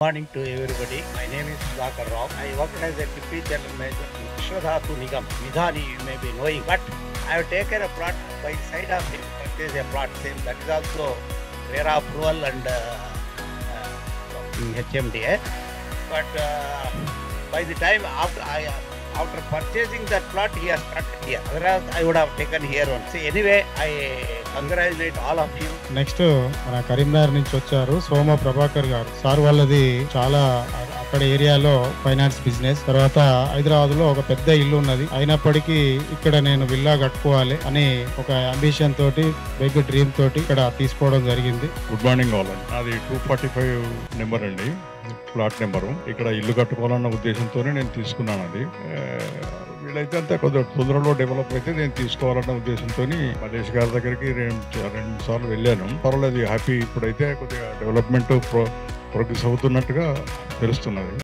Morning to everybody. My name is Sudhakar Rao. I worked as a deputy general manager in Vishwadhatu Nigam. Nidhani you may be knowing, but I have taken a plot by side of him. Purchase a plot same. That is also RERA approval and HMDA. But by the time after purchasing that plot, he has started here. Otherwise, I would have taken here one. See, anyway, I congratulate all of you. Next మన కరీంనగర్ నుంచి వచ్చారు సోమ ప్రభాకర్ గారు. Sir వాళ్ళది చాలా అక్కడ ఏరియాలో finance business. తర్వాత హైదరాబాద్ లో ఒక పెద్ద ఇల్లు ఉన్నది. అయినప్పటికీ ఇక్కడ నేను విల్లా కట్టుకోవాలి అని ఒక అంబిషన్ తోటి బిగ్ డ్రీమ్ తోటి ఇక్కడ తీసుకోవడం జరిగింది. గుడ్ మార్నింగ్ ఆల్ అండి. అది 245 నెంబర్ అండి, ప్లాట్ నెంబరు. ఇక్కడ ఇల్లు కట్టుకోవాలన్న ఉద్దేశంతోనే నేను తీసుకున్నాను. అది వీళ్ళైతే అంతా కొద్దిగా తొందరలో డెవలప్ అయితే నేను తీసుకోవాలన్న ఉద్దేశంతో మహేష్ గారి దగ్గరికి రెండు సార్లు వెళ్ళాను. పర్వాలేదు, హ్యాపీ. ఇప్పుడైతే కొద్దిగా డెవలప్మెంట్ ప్రోగ్రెస్ అవుతున్నట్టుగా తెలుస్తున్నది.